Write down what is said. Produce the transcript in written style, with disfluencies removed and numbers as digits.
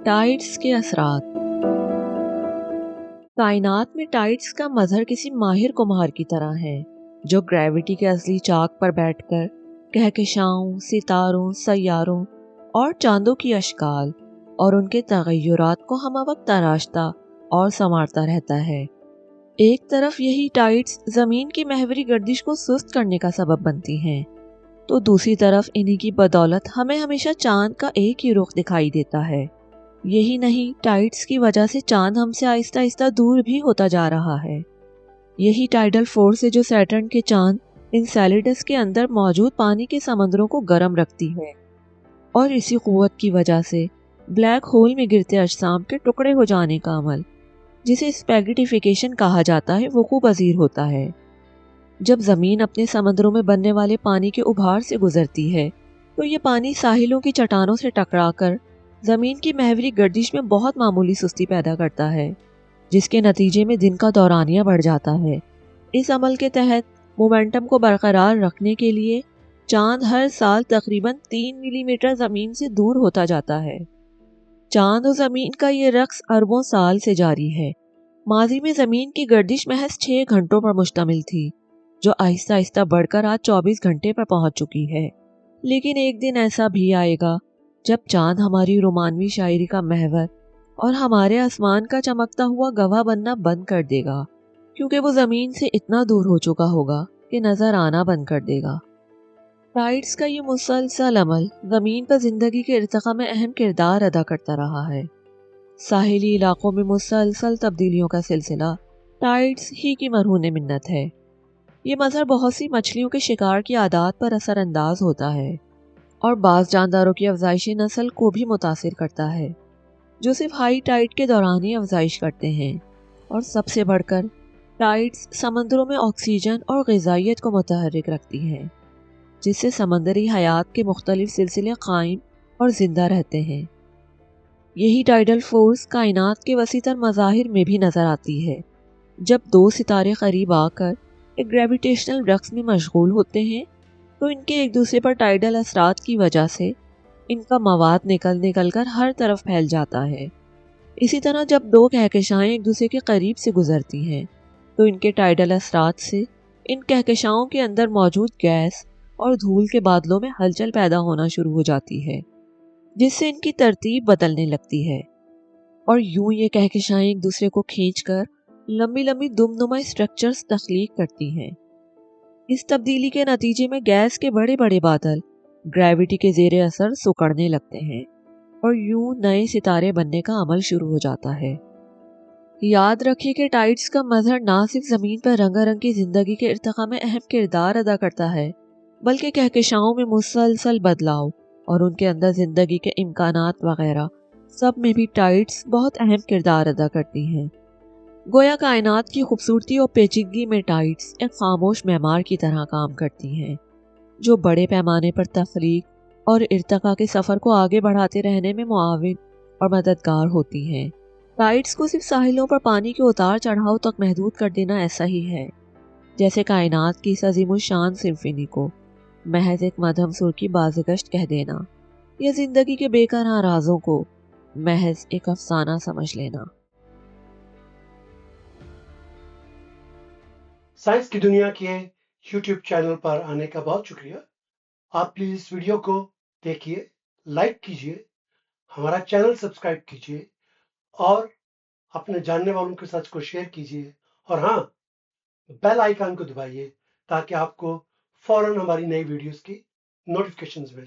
Tides के असरात। कायनात में टाइड्स का मजहर किसी माहिर कुम्हार की तरह है जो ग्रेविटी के असली चाक पर बैठकर कहकशाओं, सितारों, सैयारों और चांदों की अशकाल और उनके तगय्युरात को हमवक्त तराशता और संवारता रहता है। एक तरफ यही टाइड्स ज़मीन की महवरी गर्दिश को सुस्त करने का सबब बनती हैं, तो दूसरी तरफ इन्हीं की बदौलत हमें हमेशा चांद का एक ही रुख दिखाई देता है। यही नहीं, टाइड्स की वजह से चांद हमसे आहिस्ता आहिस्ता दूर भी होता जा रहा है। यही टाइडल फोर्स है जो सैटर्न के चांद इनसेलेडस के अंदर मौजूद पानी के समंदरों को गर्म रखती है, और इसी कुव्वत की वजह से ब्लैक होल में गिरते अजसाम के टुकड़े हो जाने का अमल, जिसे स्पैगेटिफिकेशन कहा जाता है, वकूअ पज़ीर होता है। जब ज़मीन अपने समंदरों में बनने वाले पानी के उभार से गुजरती है, तो ये पानी साहिलों की चट्टानों से टकराकर ज़मीन की महवरी गर्दिश में बहुत मामूली सुस्ती पैदा करता है, जिसके नतीजे में दिन का दौरानिया बढ़ जाता है। इस अमल के तहत मोमेंटम को बरकरार रखने के लिए चांद हर साल तकरीबन 3 मिलीमीटर ज़मीन से दूर होता जाता है। चांद और ज़मीन का ये रक्स अरबों साल से जारी है। माजी में ज़मीन की गर्दिश महज 6 घंटों पर मुश्तमिल थी, जो आहिस्ता आहिस्ता बढ़कर आज 24 घंटे पर पहुंच चुकी है। लेकिन एक दिन ऐसा भी आएगा जब चांद हमारी रोमानवी शायरी का महवर और हमारे आसमान का चमकता हुआ गवाह बनना बंद कर देगा, क्योंकि वो ज़मीन से इतना दूर हो चुका होगा कि नज़र आना बंद कर देगा। टाइड्स का ये मुसलसल अमल ज़मीन पर ज़िंदगी के इर्तिक़ा में अहम किरदार अदा करता रहा है। साहिली इलाकों में मुसलसल तब्दीलियों का सिलसिला टाइड्स ही की मरहून मिन्नत है। ये मज़हर बहुत सी मछलियों के शिकार की आदत पर असरअंदाज होता है और बाज़ जानदारों की अफजाइश नस्ल को भी मुतासिर करता है, जो सिर्फ हाई टाइड के दौरान ही अफजाइश करते हैं। और सबसे बढ़कर टाइड्स समंदरों में ऑक्सीजन और ग़िज़ाइयत को मुतहर्रिक रखती हैं, जिससे समंदरी हयात के मुख्तलिफ सिलसिले कायम और ज़िंदा रहते हैं। यही टाइडल फोर्स कायनात के वसीतर मज़ाहिर में भी नज़र आती है। जब दो सितारे करीब आकर एक ग्रेविटेशनल रक्स में मशगूल होते हैं, तो इनके एक दूसरे पर टाइडल असरात की वजह से इनका मवाद निकल कर हर तरफ फैल जाता है। इसी तरह जब दो कहकशाएं एक दूसरे के करीब से गुजरती हैं, तो इनके टाइडल असरात से इन कहकशाओं के अंदर मौजूद गैस और धूल के बादलों में हलचल पैदा होना शुरू हो जाती है, जिससे इनकी तरतीब बदलने लगती है, और यूं ये कहकशाएं एक दूसरे को खींचकर लंबी लंबी दुमनुमा स्ट्रक्चर्स तख्लीक करती हैं। इस तब्दीली के नतीजे में गैस के बड़े बड़े बादल ग्रेविटी के ज़ेरे असर सिकुड़ने लगते हैं और यूं नए सितारे बनने का अमल शुरू हो जाता है। याद रखिए कि टाइड्स का मजहर ना सिर्फ ज़मीन पर रंगारंग की ज़िंदगी के इर्तिक़ा में अहम किरदार अदा करता है, बल्कि कहकशाओं में मुसलसल बदलाव और उनके अंदर ज़िंदगी के इम्कानात वगैरह सब में भी टाइड्स बहुत अहम किरदार अदा करती हैं। गोया कायनात की खूबसूरती और पेचीदगी में टाइड्स एक खामोश मेहमान की तरह काम करती हैं, जो बड़े पैमाने पर तख्लीक और इर्तिक़ा के सफ़र को आगे बढ़ाते रहने में मुआविन और मददगार होती हैं। टाइड्स को सिर्फ साहिलों पर पानी के उतार चढ़ाव तक महदूद कर देना ऐसा ही है जैसे कायनात की इस अज़ीमुश्शान सिम्फनी को महज एक मध्यम सुर की बाज़गश्त कह देना, या ज़िंदगी के बेकरार राज़ों को महज एक अफसाना समझ लेना। साइंस की दुनिया के YouTube चैनल पर आने का बहुत शुक्रिया। आप प्लीज़ इस वीडियो को देखिए, लाइक कीजिए, हमारा चैनल सब्सक्राइब कीजिए और अपने जानने वालों के साथ इसको शेयर कीजिए। और हाँ, बेल आइकन को दबाइए ताकि आपको फ़ौरन हमारी नई वीडियोस की नोटिफिकेशंस मिले।